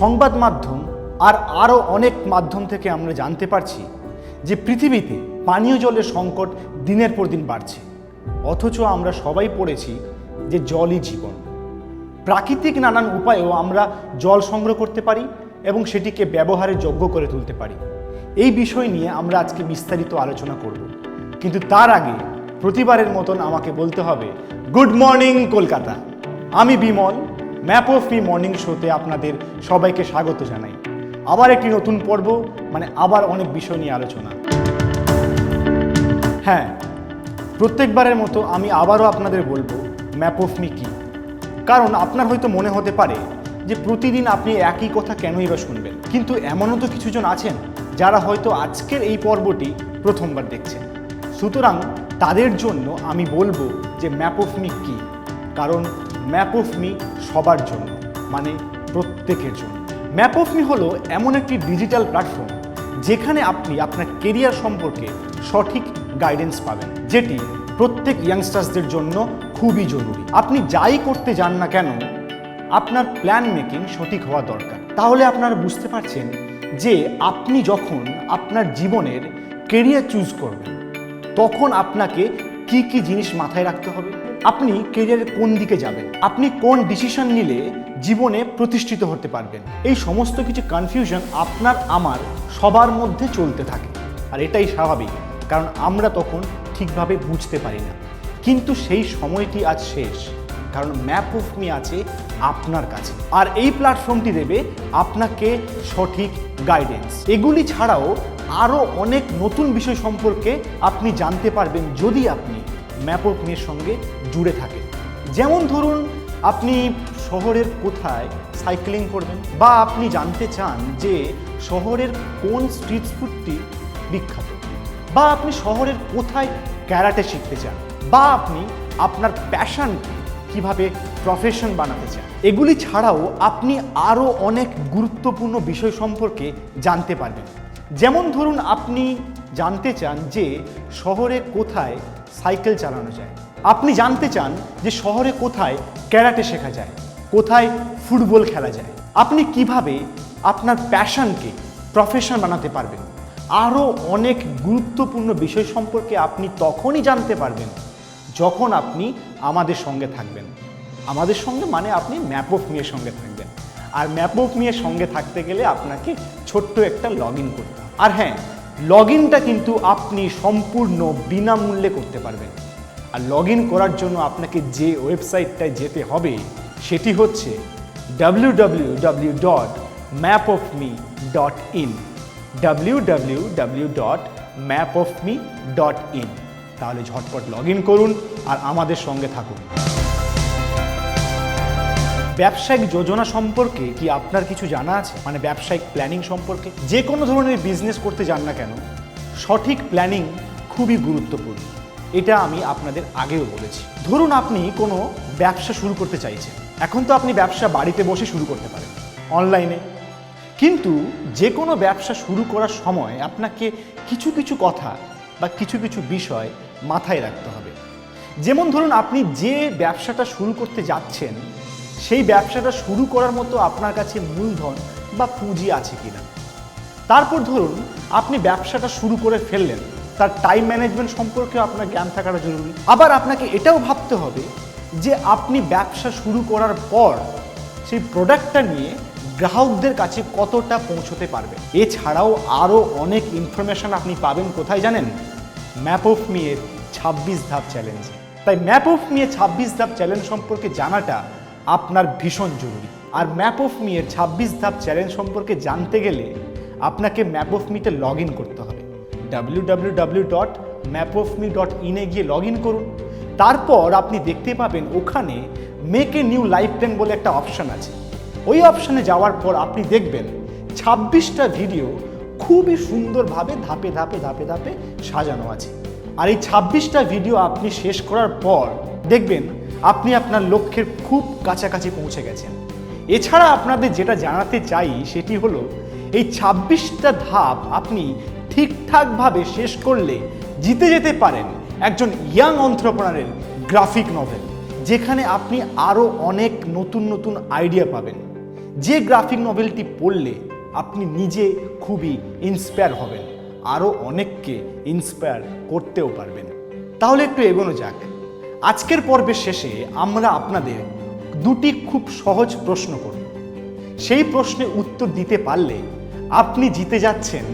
সংবাদ মাধ্যম আর আরও অনেক মাধ্যম থেকে আমরা জানতে পারছি যে পৃথিবীতে পানীয় জলের সংকট দিনের পর দিন বাড়ছে, অথচ আমরা সবাই পড়েছি যে জলই জীবন। প্রাকৃতিক নানান উপায়েও আমরা জল সংগ্রহ করতে পারি এবং সেটিকে ব্যবহারের যোগ্য করে তুলতে পারি। এই বিষয় নিয়ে আমরা আজকে বিস্তারিত আলোচনা করব, কিন্তু তার আগে প্রতিবারের মতন আমাকে বলতে হবে গুড মর্নিং কলকাতা। আমি Bimal, map of me morning শোতে আপনাদের সবাইকে স্বাগত জানাই। আবার একটি নতুন পর্ব, মানে আবার অনেক বিষয় নিয়ে আলোচনা। হ্যাঁ, প্রত্যেকবারের মতো আমি আবারও আপনাদের বলবো ম্যাপ অফ মি কী। কারণ আপনার হয়তো মনে হতে পারে যে প্রতিদিন আপনি একই কথা কেনই বা শুনবেন, কিন্তু এমনও তো কিছুজন আছেন যারা হয়তো আজকের এই পর্বটি প্রথমবার দেখছেন। সুতরাং তাদের জন্য আমি বলবো যে ম্যাপ অফ মি কী। কারণ ম্যাপ অফ মি সবার জন্য, মানে প্রত্যেকের জন্য। ম্যাপ অফ মি হলো এমন একটি ডিজিটাল প্ল্যাটফর্ম যেখানে আপনি আপনার কেরিয়ার সম্পর্কে সঠিক গাইডেন্স পাবেন, যেটি প্রত্যেক ইয়াংস্টার্সদের জন্য খুবই জরুরি। আপনি যাই করতে যান না কেন, আপনার প্ল্যান মেকিং সঠিক হওয়া দরকার। তাহলে আপনারা বুঝতে পারছেন যে আপনি যখন আপনার জীবনের কেরিয়ার চুজ করবেন, তখন আপনাকে কি কি জিনিস মাথায় রাখতে হবে। আপনি কেরিয়ারে কোন দিকে যাবেন, আপনি কোন ডিসিশন নিলে জীবনে প্রতিষ্ঠিত হতে পারবেন, এই সমস্ত কিছু কনফিউশন আপনার আমার সবার মধ্যে চলতে থাকে। আর এটাই স্বাভাবিক, কারণ আমরা তখন ঠিকভাবে বুঝতে পারি না। কিন্তু সেই সময়টি আজ শেষ, কারণ ম্যাপ অফ মি আছে আপনার কাছে, আর এই প্ল্যাটফর্মটি দেবে আপনাকে সঠিক গাইডেন্স। এগুলি ছাড়াও আরও অনেক নতুন বিষয় সম্পর্কে আপনি জানতে পারবেন যদি আপনি ম্যাপ অফ মির সঙ্গে জুড়ে থাকেন। যেমন ধরুন, আপনি শহরের কোথায় সাইক্লিং করবেন, বা আপনি জানতে চান যে শহরের কোন স্ট্রিট ফুডটি বিখ্যাত, বা আপনি শহরের কোথায় ক্যারাটে শিখতে চান, বা আপনি আপনার প্যাশনকে কিভাবে প্রফেশন বানাতে চান। এগুলি ছাড়াও আপনি আরও অনেক গুরুত্বপূর্ণ বিষয় সম্পর্কে জানতে পারবেন। যেমন ধরুন, আপনি জানতে চান যে শহরে কোথায় সাইকেল চালানো যায়, আপনি জানতে চান যে শহরে কোথায় ক্যারাটে শেখা যায়, কোথায় ফুটবল খেলা যায়, আপনি কিভাবে আপনার প্যাশনকে প্রফেশন বানাতে পারবেন। আরও অনেক গুরুত্বপূর্ণ বিষয় সম্পর্কে আপনি তখনই জানতে পারবেন যখন আপনি আমাদের সঙ্গে থাকবেন। আমাদের সঙ্গে মানে আপনি ম্যাপ অফ মি এর সঙ্গে থাকবেন। আর ম্যাপ অফ মি এর সঙ্গে থাকতে গেলে আপনাকে ছোট্ট একটা লগ ইন করতে হবে। আর হ্যাঁ, লগ ইনটা কিন্তু আপনি সম্পূর্ণ বিনামূল্যে করতে পারবেন। আর লগ ইন করার জন্য আপনাকে যে ওয়েবসাইটটায় যেতে হবে সেটি হচ্ছে www.mapofme.in www.mapofme.in। তাহলে ঝটপট লগ ইন করুন আর আমাদের সঙ্গে থাকুন। ব্যবসায়িক যোজনা সম্পর্কে কি আপনার কিছু জানা আছে? মানে ব্যবসায়িক প্ল্যানিং সম্পর্কে। যে কোনো ধরনের বিজনেস করতে যান না কেন, সঠিক প্ল্যানিং খুবই গুরুত্বপূর্ণ। এটা আমি আপনাদের আগেও বলেছি। ধরুন আপনি কোনো ব্যবসা শুরু করতে চাইছেন। এখন তো আপনি ব্যবসা বাড়িতে বসে শুরু করতে পারেন, অনলাইনে। কিন্তু যে কোনো ব্যবসা শুরু করার সময় আপনাকে কিছু কিছু কথা বা কিছু কিছু বিষয় মাথায় রাখতে হবে। যেমন ধরুন, আপনি যে ব্যবসাটা শুরু করতে যাচ্ছেন সেই ব্যবসাটা শুরু করার মতো আপনার কাছে মূলধন বা পুঁজি আছে কিনা। তারপর ধরুন আপনি ব্যবসাটা শুরু করে ফেললেন, তার টাইম ম্যানেজমেন্ট সম্পর্কেও আপনার জ্ঞান থাকাটা জরুরি। আবার আপনাকে এটাও ভাবতে হবে যে আপনি ব্যবসা শুরু করার পর সেই প্রোডাক্টটা নিয়ে গ্রাহকদের কাছে কতটা পৌঁছতে পারবে। এছাড়াও আরও অনেক ইনফরমেশন আপনি পাবেন কোথায় জানেন? ম্যাপ অফ মি এর 26 ধাপ চ্যালেঞ্জে। তাই ম্যাপ অফ মি এর 26 ধাপ চ্যালেঞ্জ সম্পর্কে জানাটা আপনার ভীষণ জরুরি। আর ম্যাপ অফ মি এর 26 ধাপ চ্যালেঞ্জ সম্পর্কে জানতে গেলে আপনাকে ম্যাপ অফ মিতে লগ ইন করতে হবে। www.mapofme.in এ গিয়ে লগ ইন করুন। তারপর আপনি দেখতে পাবেন ওখানে make a new life plan বলে একটা অপশান আছে। ওই অপশানে যাওয়ার পর আপনি দেখবেন 26টা ভিডিও খুবই সুন্দরভাবে ধাপে ধাপে ধাপে ধাপে সাজানো আছে। আর এই 26টা ভিডিও আপনি শেষ করার পর দেখবেন আপনি আপনার লক্ষ্যের খুব কাছাকাছি পৌঁছে গেছেন। এছাড়া আপনাদের যেটা জানাতে চাই সেটি হলো, এই 26টা ধাপ আপনি ঠিকঠাকভাবে শেষ করলে জিতে যেতে পারেন একজন ইয়াং এন্টারপ্রেনারের গ্রাফিক নভেল, যেখানে আপনি আরও অনেক নতুন নতুন আইডিয়া পাবেন, যে গ্রাফিক নভেলটি পড়লে আপনি নিজে খুবই ইন্সপায়ার হবেন, আরও অনেককে ইন্সপায়ার করতেও পারবেন। তাহলে একটু এগোনো যাক। আজকের পর্বের শেষে আমরা আপনাদের দুটি খুব সহজ প্রশ্ন করব। সেই প্রশ্নে উত্তর দিতে পারলে আপনি জিতে যাচ্ছেন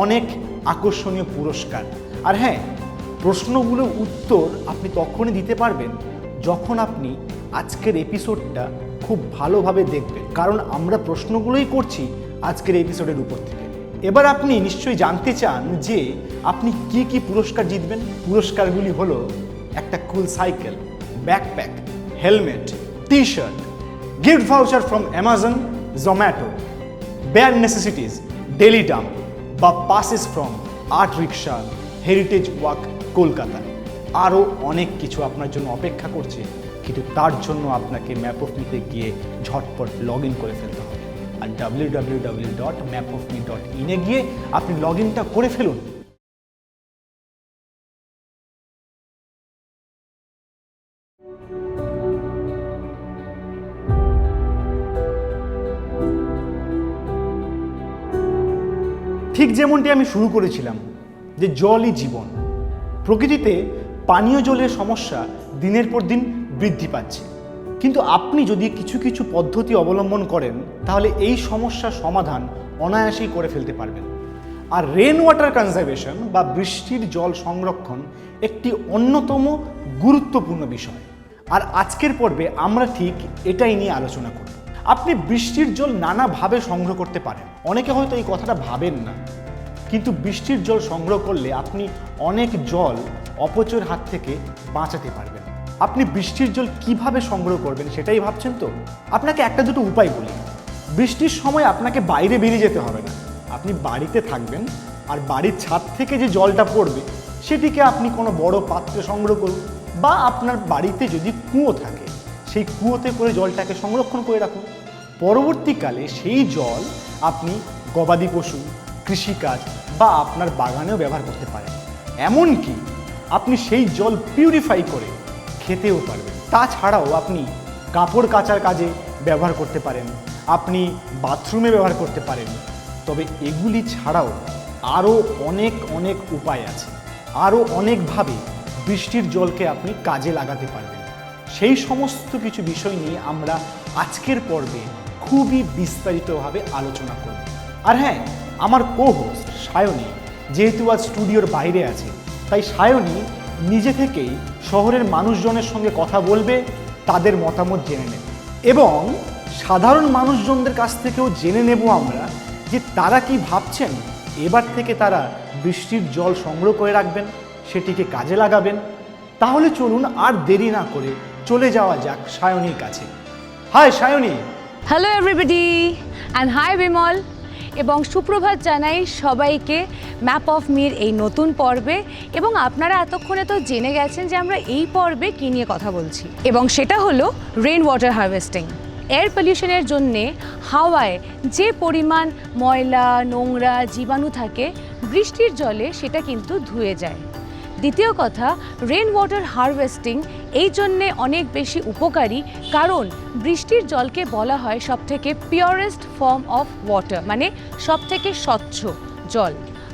অনেক আকর্ষণীয় পুরস্কার। আর হ্যাঁ, প্রশ্নগুলোর উত্তর আপনি তখনই দিতে পারবেন যখন আপনি আজকের এপিসোডটা খুব ভালোভাবে দেখবেন, কারণ আমরা প্রশ্নগুলোই করছি আজকের এপিসোডের উপর থেকে। এবার আপনি নিশ্চয়ই জানতে চান যে আপনি কি কি পুরস্কার জিতবেন। পুরস্কারগুলি হলো একটা cool cycle, backpack, helmet, T shirt, gift voucher from Amazon, Zomato, Bare Necessities, Daily Dump বা passes from Art rickshaw, heritage walk Kolkata. আরও অনেক কিছু আপনার জন্য অপেক্ষা করছে, কিন্তু তার জন্য আপনাকে ম্যাপঅফমিতে গিয়ে ঝটপট লগ ইন করে ফেলতে হবে। আর www.mapofme.in এ গিয়ে আপনি লগ ইনটা করে ফেলুন। ঠিক যেমনটি আমি শুরু করেছিলাম যে জলই জীবন, প্রকৃতিতে পানীয় জলের সমস্যা দিনের পর দিন বৃদ্ধি পাচ্ছে, কিন্তু আপনি যদি কিছু কিছু পদ্ধতি অবলম্বন করেন তাহলে এই সমস্যার সমাধান অনায়াসেই করে ফেলতে পারবেন। আর রেন ওয়াটার কনজারভেশন বা বৃষ্টির জল সংরক্ষণ একটি অন্যতম গুরুত্বপূর্ণ বিষয়। আর আজকের পর্বে আমরা ঠিক এটাই নিয়ে আলোচনা করব। আপনি বৃষ্টির জল নানাভাবে সংগ্রহ করতে পারেন। অনেকে হয়তো এই কথাটা ভাবেন না, কিন্তু বৃষ্টির জল সংগ্রহ করলে আপনি অনেক জল অপচয়ের হাত থেকে বাঁচাতে পারবেন। আপনি বৃষ্টির জল কিভাবে সংগ্রহ করবেন সেটাই ভাবছেন তো? আপনাকে একটা দুটো উপায় বলি। বৃষ্টির সময় আপনাকে বাইরে বেরিয়ে যেতে হবে না, আপনি বাড়িতে থাকবেন আর বাড়ির ছাদ থেকে যে জলটা পড়বে সেটিকে আপনি কোনো বড় পাত্রে সংগ্রহ করুন, বা আপনার বাড়িতে যদি কুয়ো থাকে সেই কুয়োতে করে জলটাকে সংরক্ষণ করে রাখুন। পরবর্তীকালে সেই জল আপনি গবাদি পশু, কৃষিকাজ বা আপনার বাগানেও ব্যবহার করতে পারেন। এমনকি আপনি সেই জল পিউরিফাই করে খেতেও পারবেন। তাছাড়াও আপনি কাপড় কাচার কাজে ব্যবহার করতে পারেন, আপনি বাথরুমে ব্যবহার করতে পারেন। তবে এগুলি ছাড়াও আরও অনেক অনেক উপায় আছে, আরও অনেকভাবে বৃষ্টির জলকে আপনি কাজে লাগাতে পারবেন। সেই সমস্ত কিছু বিষয় নিয়ে আমরা আজকের পর্বে খুবই বিস্তারিতভাবে আলোচনা করব। আর হ্যাঁ, আমার কো-হোস্ট সায়নী যেহেতু আজ স্টুডিওর বাইরে আছে, তাই সায়নী নিজে থেকেই শহরের মানুষজনের সঙ্গে কথা বলবে, তাদের মতামত জেনে নেবে, এবং সাধারণ মানুষজনদের কাছ থেকেও জেনে নেব আমরা যে তারা কি ভাবছেন, এবার থেকে তারা বৃষ্টির জল সংগ্রহ করে রাখবেন, সেটিকে কাজে লাগাবেন। তাহলে চলুন আর দেরি না করে চলে যাওয়া যাক সায়নীর কাছে। Hi Sayani. Hello everybody and hi Bimal, এবং সুপ্রভাত জানাই সবাইকে ম্যাপ অফ মির এই নতুন পর্বে। এবং আপনারা এতক্ষণে তো জেনে গেছেন যে আমরা এই পর্বে কী নিয়ে কথা বলছি, এবং সেটা হলো রেইন ওয়াটার হারভেস্টিং। এয়ার পলিউশনের জন্যে হাওয়ায় যে পরিমাণ ময়লা, নোংরা, জীবাণু থাকে, বৃষ্টির জলে সেটা কিন্তু ধুয়ে যায়। দ্বিতীয় কথা, রেইন ওয়াটার হারভেস্টিং এই জন্যে অনেক বেশি উপকারী, কারণ বৃষ্টির জলকে বলা হয় সবথেকে পিওরেস্ট ফর্ম অফ ওয়াটার, মানে সবথেকে স্বচ্ছ জল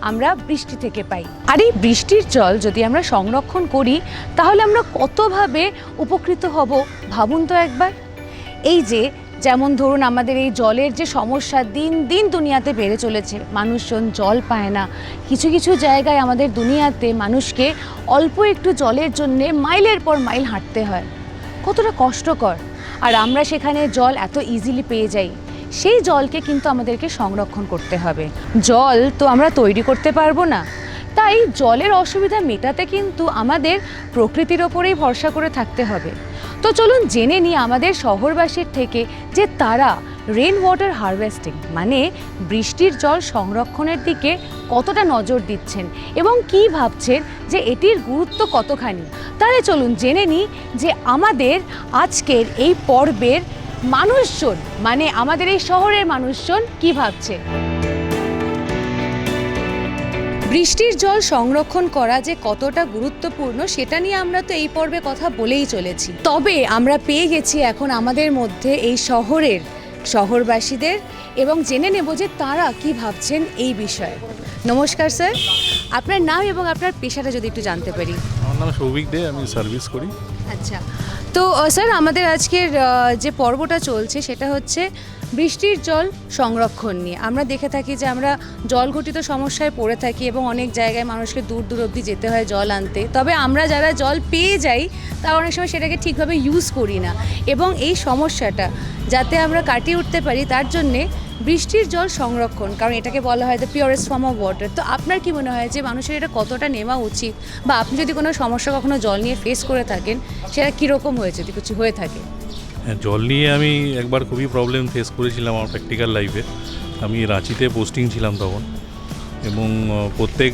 আমরা বৃষ্টি থেকে পাই। আর এই বৃষ্টির জল যদি আমরা সংরক্ষণ করি তাহলে আমরা কতভাবে উপকৃত হব ভাবুন তো একবার। এই যে যেমন ধরুন, আমাদের এই জলের যে সমস্যা দিন দিন দুনিয়াতে বেড়ে চলেছে, মানুষজন জল পায় না। কিছু কিছু জায়গায় আমাদের দুনিয়াতে মানুষকে অল্প একটু জলের জন্যে মাইলের পর মাইল হাঁটতে হয়, কতটা কষ্টকর। আর আমরা সেখানে জল এত ইজিলি পেয়ে যাই। সেই জলকে কিন্তু আমাদেরকে সংরক্ষণ করতে হবে। জল তো আমরা তৈরি করতে পারবো না, তাই জলের অসুবিধা মেটাতে কিন্তু আমাদের প্রকৃতির ওপরেই ভরসা করে থাকতে হবে। তো চলুন জেনে নিই আমাদের শহরবাসীর থেকে যে তারা রেইন ওয়াটার হারভেস্টিং মানে বৃষ্টির জল সংরক্ষণের দিকে কতটা নজর দিচ্ছেন এবং কী ভাবছেন যে এটির গুরুত্ব কতখানি। তাহলে চলুন জেনে নিই যে আমাদের আজকের এই পর্বের মানুষজন, মানে আমাদের এই শহরের মানুষজন কী ভাবছে। বৃষ্টির জল সংরক্ষণ করা যে কতটা গুরুত্বপূর্ণ সেটা নিয়ে আমরা তো এই পর্বে কথা বলেই চলেছি। তবে আমরা পেয়ে গেছি এখন আমাদের মধ্যে এই শহরের শহরবাসীদের এবং জেনে নেব যে তারা কি ভাবছেন এই বিষয়ে। নমস্কার স্যার, আপনার নাম এবং আপনার পেশাটা যদি একটু জানতে পারি। আমার নাম সৌভিক দে, আমি সার্ভিস করি। আচ্ছা, তো স্যার আমাদের আজকের যে পর্বটা চলছে সেটা হচ্ছে বৃষ্টির জল সংরক্ষণ নিয়ে। আমরা দেখে থাকি যে আমরা জলঘটিত সমস্যায় পড়ে থাকি এবং অনেক জায়গায় মানুষকে দূর দূর অবধি যেতে হয় জল আনতে। তবে আমরা যারা জল পেয়ে যাই তারা অনেক সময় সেটাকে ঠিকভাবে ইউজ করি না, এবং এই সমস্যাটা যাতে আমরা কাটিয়ে উঠতে পারি তার জন্যে বৃষ্টির জল সংরক্ষণ, কারণ এটাকে বলা হয় the purest form of water. তো আপনার কি মনে হয় যে মানুষের এটা কতটা নেওয়া উচিত, বা আপনি যদি কোনো সমস্যা কখনো জল নিয়ে ফেস করে থাকেন সেটা কীরকম হয়েছে যদি কিছু হয়ে থাকে? হ্যাঁ, জল নিয়ে আমি একবার খুবই প্রবলেম ফেস করেছিলাম আমার প্র্যাকটিক্যাল লাইফে। আমি রাঁচিতে পোস্টিং ছিলাম তখন, এবং প্রত্যেক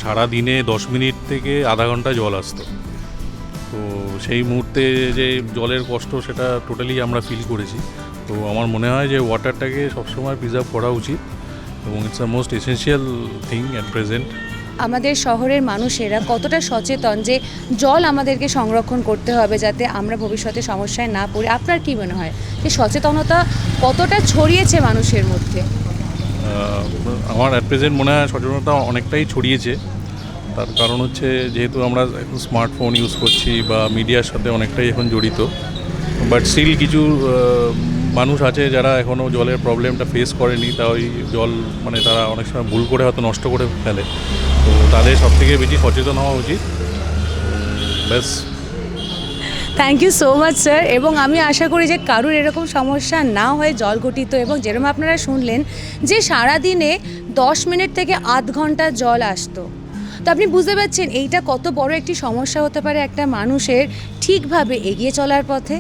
সারা দিনে 10 মিনিট থেকে আধা ঘন্টা জল আসতো। তো সেই মুহূর্তে যে জলের কষ্ট সেটা টোটালি আমরা ফিল করেছি। তো আমার মনে হয় যে ওয়াটারটাকে সবসময় প্রিজার্ভ করা উচিত, এবং it's the most essential thing at present. আমাদের শহরের মানুষেরা কতটা সচেতন যে জল আমাদেরকে সংরক্ষণ করতে হবে যাতে আমরা ভবিষ্যতে সমস্যায় না পড়ি? আপনার কি মনে হয় যে সচেতনতা কতটা ছড়িয়েছে মানুষের মধ্যে? আমার অ্যাট প্রেজেন্ট মনে হয় সচেতনতা অনেকটাই ছড়িয়েছে। তার কারণ হচ্ছে যেহেতু আমরা এখন স্মার্টফোন ইউজ করছি বা মিডিয়ার সাথে অনেকটাই এখন জড়িত, বাট স্টিল কিছু মানুষ আছে যারা এখনও জলের প্রবলেমটা ফেস করেনি, তা ওই জল মানে তারা অনেক সময় ভুল করে হয়তো নষ্ট করে ফেলে। তো তাদের সবথেকে বেশি সচেতন হওয়া উচিত। ব্যাস। Thank you so much sir, এবং আমি আশা করি যে কারুর এরকম সমস্যা না হয় জল ঘটিত। এবং যেরকম আপনারা শুনলেন যে সারাদিনে 10 মিনিট থেকে আধ ঘন্টা জল আসতো, তো আপনি বুঝতে পারছেন এইটা কত বড় একটি সমস্যা হতে পারে একটা মানুষের ঠিকভাবে এগিয়ে চলার পথে।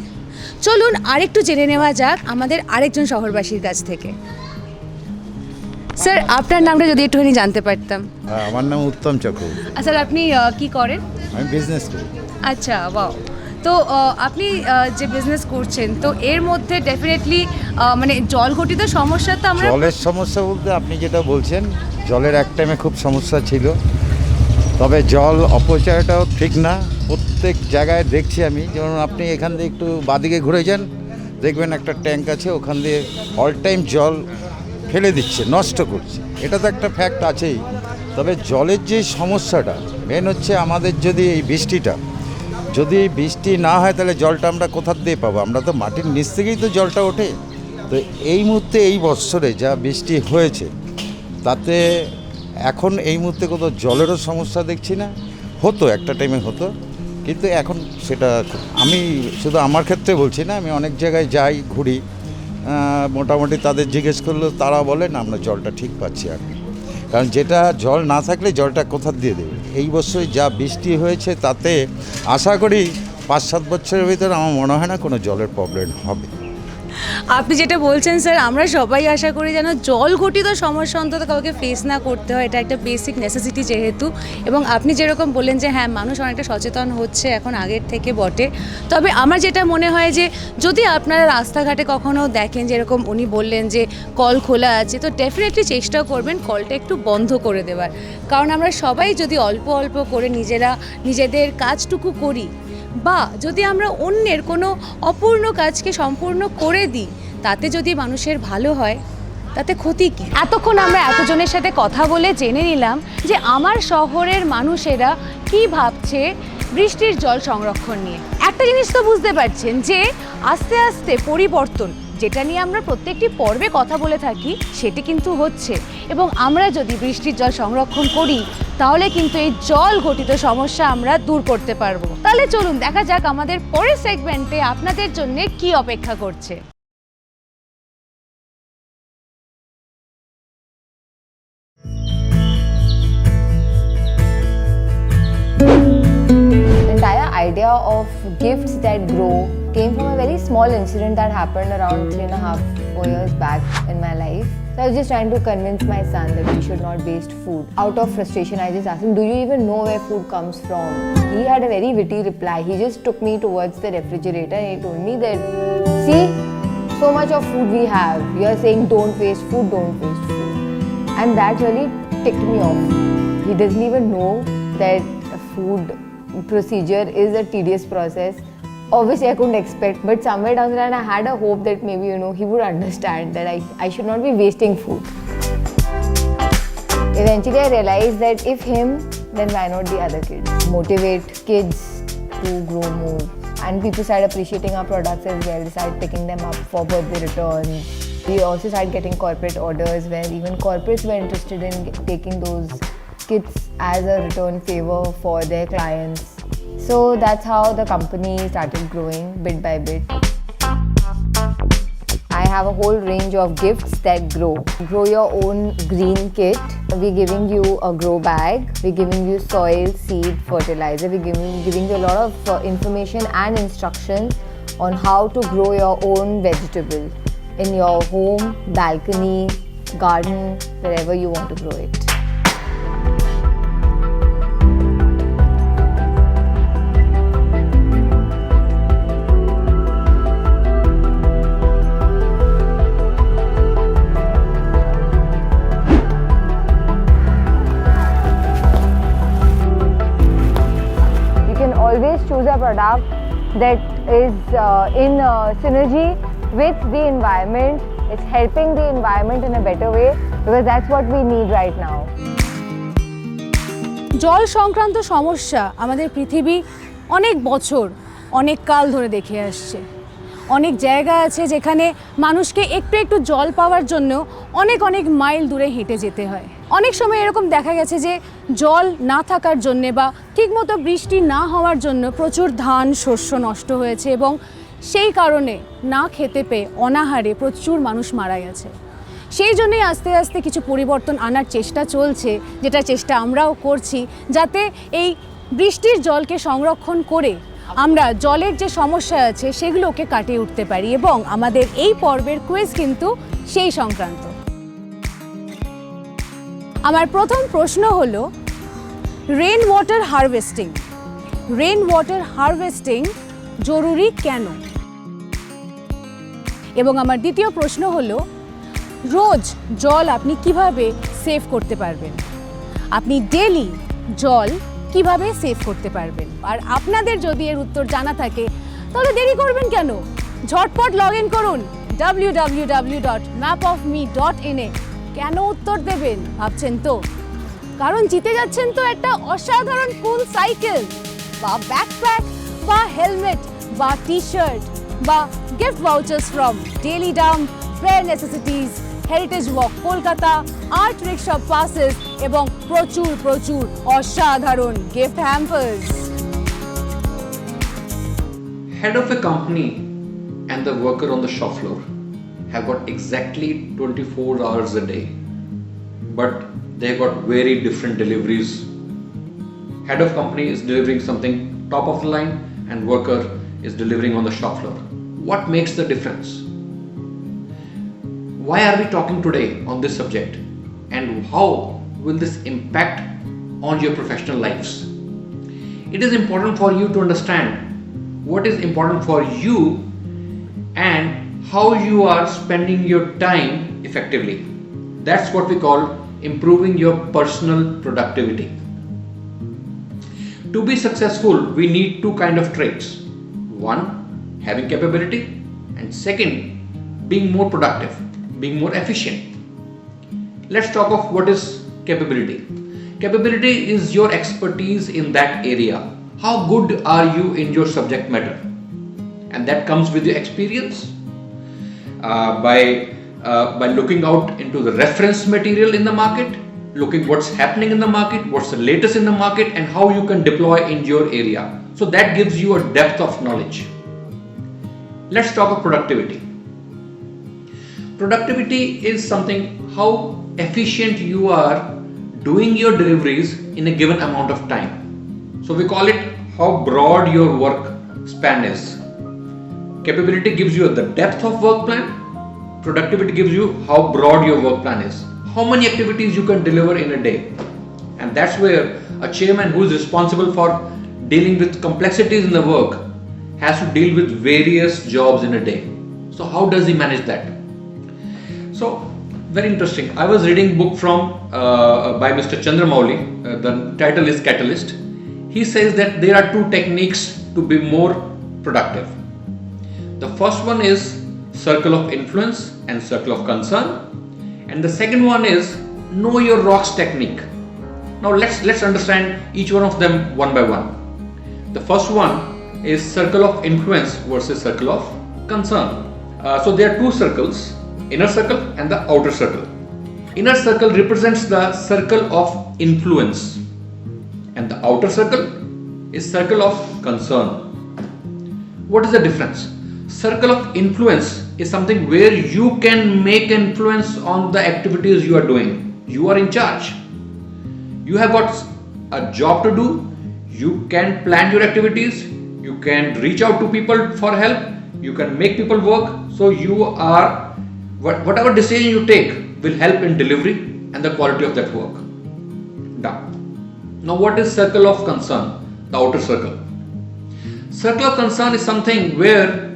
চলুন আরেকটু জেনে নেওয়া যাক আমাদের আরেকজন শহরবাসীর কাছ থেকে। স্যার আপনার নামটা যদি একটুখানি জানতে পারতাম। আমার নাম উত্তম চক্রবর্তী। স্যার আপনি কি করেন? আমি বিজনেস করি। আচ্ছা, বাহ। তো আপনি যে বিজনেস করছেন, তো এর মধ্যে ডেফিনেটলি মানে জল ঘটিত সমস্যা তো আমরা জলের সমস্যা বলতে আপনি যেটা বলছেন, জলের এক টাইমে খুব সমস্যা ছিল, তবে জল অপচয়টাও ঠিক না। প্রত্যেক জায়গায় দেখছি আমি, যেমন আপনি এখান দিয়ে একটু বাদিকে ঘুরে যান, দেখবেন একটা ট্যাঙ্ক আছে, ওখান দিয়ে অল টাইম জল ফেলে দিচ্ছে, নষ্ট করছে। এটা তো একটা ফ্যাক্ট আছেই। তবে জলের যে সমস্যাটা মেন হচ্ছে আমাদের যদি এই বৃষ্টিটা, যদি এই বৃষ্টি না হয় তাহলে জলটা আমরা কোথা দিয়ে পাবো? আমরা তো মাটির নিচ থেকেই তো জলটা ওঠে। তো এই মুহূর্তে এই বৎসরে যা বৃষ্টি হয়েছে তাতে এখন এই মুহূর্তে কোথাও জলেরও সমস্যা দেখছি না। হতো একটা টাইমে হতো, কিন্তু এখন সেটা আমি শুধু আমার ক্ষেত্রে বলছি না, আমি অনেক জায়গায় যাই, ঘুরি, মোটামুটি তাদের জিজ্ঞেস করলেও তারা বলেন আমরা জলটা ঠিক পাচ্ছি এখন। কারণ যেটা জল না থাকলে জলটা কোথা দিয়ে দেবে? এই বছরে যা বৃষ্টি হয়েছে তাতে আশা করি 5-7 বছরের ভিতরে আমার মনে হয় না কোনো জলের প্রবলেম হবে। আপনি যেটা বলছেন স্যার, আমরা সবাই আশা করি যেন জল ঘটিত সমস্যা অন্তত কাউকে ফেস না করতে হয়, এটা একটা বেসিক নেসেসিটি যেহেতু। এবং আপনি যেরকম বললেন যে হ্যাঁ, মানুষ অনেকটা সচেতন হচ্ছে এখন আগের থেকে বটে। তবে আমার যেটা মনে হয় যে যদি আপনারা রাস্তাঘাটে কখনও দেখেন যেরকম উনি বললেন যে কল খোলা আছে, তো ডেফিনেটলি চেষ্টা করবেন কলটা একটু বন্ধ করে দেওয়ার। কারণ আমরা সবাই যদি অল্প অল্প করে নিজেদের কাজটুকু করি, বা যদি আমরা অন্যের কোনো অপূর্ণ কাজকে সম্পূর্ণ করে দিই, তাতে যদি মানুষের ভালো হয় তাতে ক্ষতি কী? এতক্ষণ আমরা এতজনের সাথে কথা বলে জেনে নিলাম যে আমার শহরের মানুষেরা কি ভাবছে বৃষ্টির জল সংরক্ষণ নিয়ে। একটা জিনিস তো বুঝতে পারছেন যে আস্তে আস্তে পরিবর্তন, যেটা নিয়ে আমরা প্রত্যেকটি পর্বে কথা বলে থাকি, সেটি কিন্তু হচ্ছে। এবং আমরা যদি বৃষ্টির জল সংরক্ষণ করি তাহলে কিন্তু এই জল ঘটিত সমস্যা আমরা দূর করতে পারবো। তাহলে চলুন দেখা যাক আমাদের পরের সেগমেন্টে আপনাদের জন্য কি অপেক্ষা করছে। The entire idea of gifts that grow came from a very small incident that happened around 3.5-4 years back in my life. So I was just trying to convince my son that we should not waste food. Out of frustration, I just asked him, do you even know where food comes from? He had a very witty reply. He just took me towards the refrigerator and he told me that, see, so much of food we have. You are saying don't waste food, don't waste food. And that really ticked me off. He doesn't even know that food procedure is a tedious process. obviously I couldn't expect, but somewhere down the line I had a hope that maybe, you know, he would understand that I should not be wasting food. Eventually I realized that if him, then why not the other kids? Motivate kids to grow more. And people started appreciating our products as well. They started picking them up for birthday returns. We also started getting corporate orders where even corporates were interested in taking those kits as a return favor for their clients. So that's how the company started growing bit by bit. I have a whole range of gifts that grow. Grow your own green kit. We're giving you a grow bag. We're giving you soil, seed, fertilizer. We're giving you a lot of information and instructions on how to grow your own vegetable in your home, balcony, garden, wherever you want to grow it. Always choose a product that is in synergy with the environment. It's helping the environment in a better way because that's what we need right now. জল সংক্রান্ত সমস্যা আমাদের পৃথিবী অনেক বছর অনেক কাল ধরে দেখে আসছে। অনেক জায়গা আছে যেখানে মানুষকে একটু একটু জল পাওয়ার জন্য অনেক অনেক মাইল দূরে হেঁটে যেতে হয়। অনেক সময় এরকম দেখা গেছে যে জল না থাকার জন্যে বা ঠিকমতো বৃষ্টি না হওয়ার জন্য প্রচুর ধান শস্য নষ্ট হয়েছে এবং সেই কারণে না খেতে পেয়ে অনাহারে প্রচুর মানুষ মারা গেছে। সেই জন্যই আস্তে আস্তে কিছু পরিবর্তন আনার চেষ্টা চলছে, যেটা চেষ্টা আমরাও করছি, যাতে এই বৃষ্টির জলকে সংরক্ষণ করে আমরা জলের যে সমস্যা আছে সেগুলোকে কাটিয়ে উঠতে পারি। এবং আমাদের এই পর্বের কুইজ কিন্তু সেই সংক্রান্ত। আমার প্রথম প্রশ্ন হলো রেন ওয়াটার হারভেস্টিং জরুরি কেন? এবং আমার দ্বিতীয় প্রশ্ন হলো রোজ জল আপনি কিভাবে সেভ করতে পারবেন? আপনি ডেইলি জল কিভাবে সেভ করতে পারবেন? আর আপনাদের যদি এর উত্তর জানা থাকে তাহলে দেরি করবেন কেন? ঝটপট লগ ইন করুন www.mapofme.in এ। কেন উত্তর দেবেন ভাবছেন তো? কারণ জিতে যাচ্ছেন তো একটা অসাধারণ কুল সাইকেল বা ব্যাকপ্যাক বা হেলমেট বা টি-শার্ট বা gift vouchers from Daily Dump, Bare Necessities, heritage walk Kolkata, art rickshaw passes এবং প্রচুর প্রচুর অসাধারণ gift hampers. Head of a company and the worker on the shop floor have got exactly 24 hours a day, but they got very different deliveries. Head of company is delivering something top of the line and worker is delivering on the shop floor. What makes the difference? Why are we talking today on this subject, and how will this impact on your professional lives? It is important for you to understand what is important for you and how you are spending your time effectively. That's what we call improving your personal productivity. To be successful, we need two kind of traits. One, having capability, and second, being more productive, being more efficient. Let's talk of what is capability. Capability is your expertise in that area. How good are you in your subject matter? And that comes with your experience. By looking out into the reference material in the market, looking what's happening in the market, what's the latest in the market, and how you can deploy in your area. So that gives you a depth of knowledge. Let's talk of productivity. Productivity is something how efficient you are doing your deliveries in a given amount of time. So we call it how broad your work span is. Capability gives you the depth of work plan. Productivity gives you how broad your work plan is. How many activities you can deliver in a day. And that's where a chairman who is responsible for dealing with complexities in the work has to deal with various jobs in a day. So how does he manage that? So very interesting. I was reading a book by Mr. Chandramouli. The title is Catalyst. He says that there are two techniques to be more productive. The first one is circle of influence and circle of concern, and the second one is know your rocks technique. Now let's understand each one of them one by one. The first one is circle of influence versus circle of concern. So there are two circles, inner circle and the outer circle. Inner circle represents the circle of influence and the outer circle is circle of concern. What is the difference? Circle of influence is something where you can make influence on the activities you are doing. You are in charge. You have got a job to do. You can plan your activities. You can reach out to people for help. You can make people work. So you are, whatever decision you take will help in delivery and the quality of that work. Done. Now what is circle of concern? The outer circle. Circle of concern is something where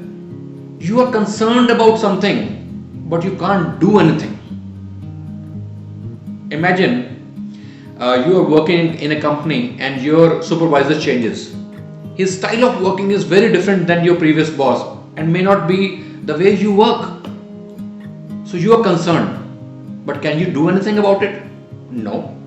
you are concerned about something but you can't do anything. Imagine you are working in a company and your supervisor changes. His style of working is very different than your previous boss and may not be the way you work. So you are concerned, but can you do anything about it? No.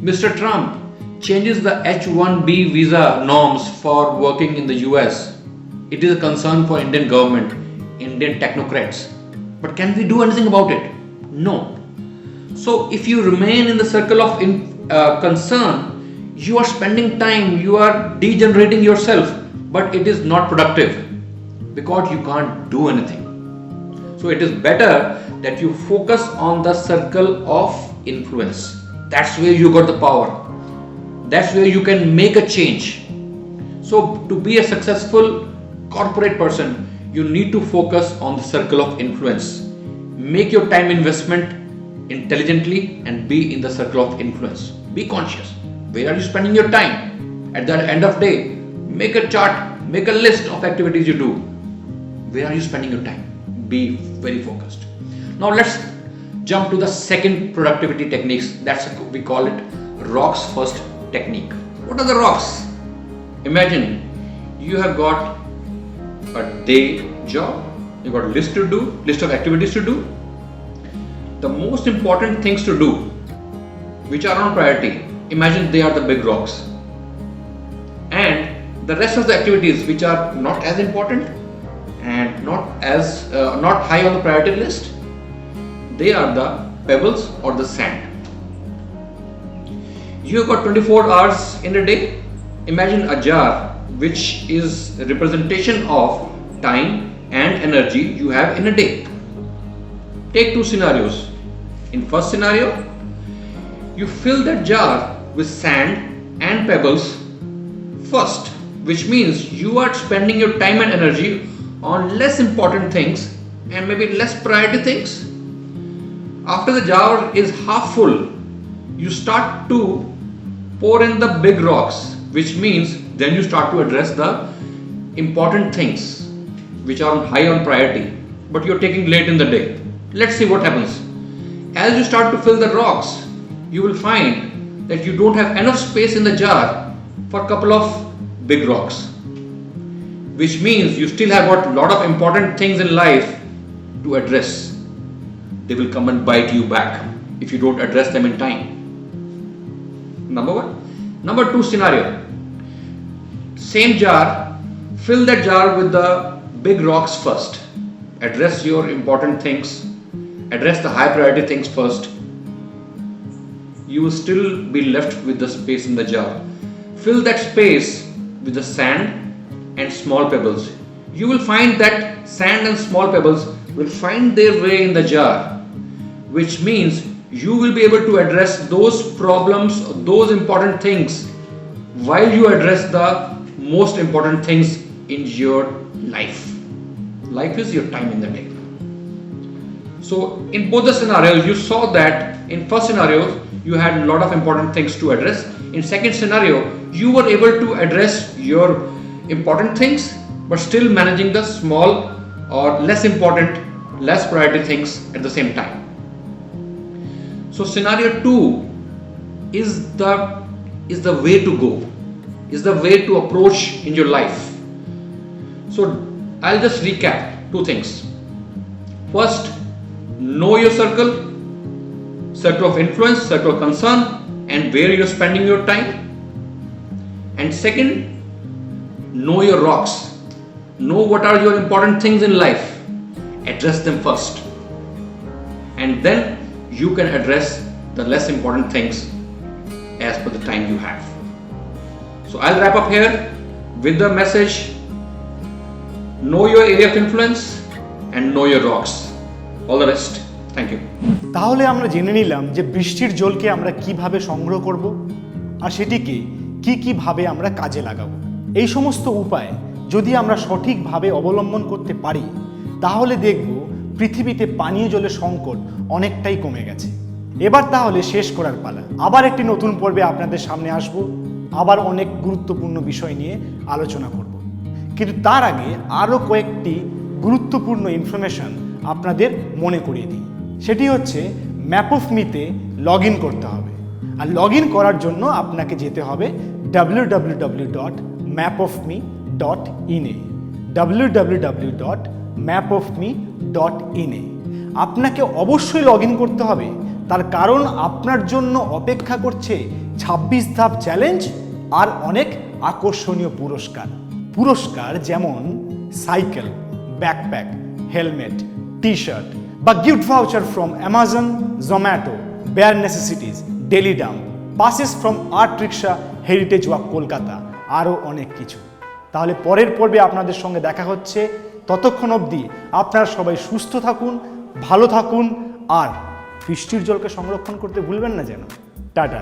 Mr. Trump changes the H-1B visa norms for working in the US. It is a concern for Indian government, Indian technocrats. But can we do anything about it? No. So if you remain in the circle of concern, you are spending time, you are degenerating yourself, but it is not productive because you can't do anything. So it is better that you focus on the circle of influence. That's where you got the power. That's where you can make a change. So to be a successful corporate person, you need to focus on the circle of influence. Make your time investment intelligently and be in the circle of influence. Be conscious. Where are you spending your time? At the end of the day, make a chart, make a list of activities you do. Where are you spending your time? Be very focused. Now let's jump to the second productivity techniques. We call it rocks first technique. What are the rocks? Imagine you have got a day job, you got a list to do, list of activities to do. The most important things to do, which are on priority, imagine they are the big rocks. And the rest of the activities which are not as important and not high on the priority list, they are the pebbles or the sand. You have got 24 hours in a day. Imagine a jar which is a representation of time and energy you have in a day. Take two scenarios. In first scenario, you fill that jar with sand and pebbles first, which means you are spending your time and energy on less important things and maybe less priority things. After the jar is half full, you start to pour in the big rocks, which means then you start to address the important things which are high on priority but you're taking late in the day. Let's see what happens. As you start to fill the rocks, you will find that you don't have enough space in the jar for a couple of big rocks, which means you still have got a lot of important things in life to address. They will come and bite you back if you don't address them in time. Number one. Number two scenario. Same jar, fill that jar with the big rocks first. Address your important things, address the high priority things first. You will still be left with the space in the jar. Fill that space with the sand and small pebbles. You will find that sand and small pebbles will find their way in the jar, which means you will be able to address those problems, those important things, while you address the most important things in your life. Life is your time in the day. So in both the scenarios, you saw that in first scenario, you had a lot of important things to address. In second scenario, you were able to address your important things, but still managing the small or less important, less priority things at the same time. So scenario 2 is the way to go, is the way to approach in your life. So I'll just recap two things. First, know your circle of influence, circle of concern, and where you're spending your time. And second, know your rocks. Know what are your important things in life. Address them first. And then you can address the less important things as per the time you have. So I'll wrap up here with the message: know your area of influence and know your rocks. All the best. Thank you. তাহলে আমরা জেনে নিলাম যে বৃষ্টির জলকে আমরা কিভাবে সংগ্রহ করব আর সেটিকে কিভাবে আমরা কাজে লাগাবো। এই সমস্ত উপায় যদি আমরা সঠিকভাবে অবলম্বন করতে পারি তাহলে দেখব পৃথিবীতে পানীয় জলের সংকট অনেকটাই কমে গেছে। এবার তাহলে শেষ করার পালা। আবার একটি নতুন পর্বে আপনাদের সামনে আসব, আবার অনেক গুরুত্বপূর্ণ বিষয় নিয়ে আলোচনা করব। কিন্তু তার আগে আরও কয়েকটি গুরুত্বপূর্ণ ইনফরমেশন আপনাদের মনে করিয়ে দিই। সেটি হচ্ছে ম্যাপ অফ মিতে লগ ইন করতে হবে। আর লগ ইন করার জন্য আপনাকে যেতে হবে www.mapofme.in এ। www.mapofme.in এ আপনাকে অবশ্যই লগ ইন করতে হবে, তার কারণ আপনার জন্য অপেক্ষা করছে 26 ধাপ চ্যালেঞ্জ আর অনেক আকর্ষণীয় পুরস্কার যেমন cycle, backpack, helmet, T shirt বা gift voucher from Amazon, Zomato, Bare Necessities, Daily Dump, passes from Art rickshaw, heritage walk Kolkata, আরও অনেক কিছু। তাহলে পরের পর্বে আপনাদের সঙ্গে দেখা হচ্ছে। ততক্ষণ অবধি আপনারা সবাই সুস্থ থাকুন, ভালো থাকুন আর বৃষ্টির জলকে সংরক্ষণ করতে ভুলবেন না যেন। টাটা।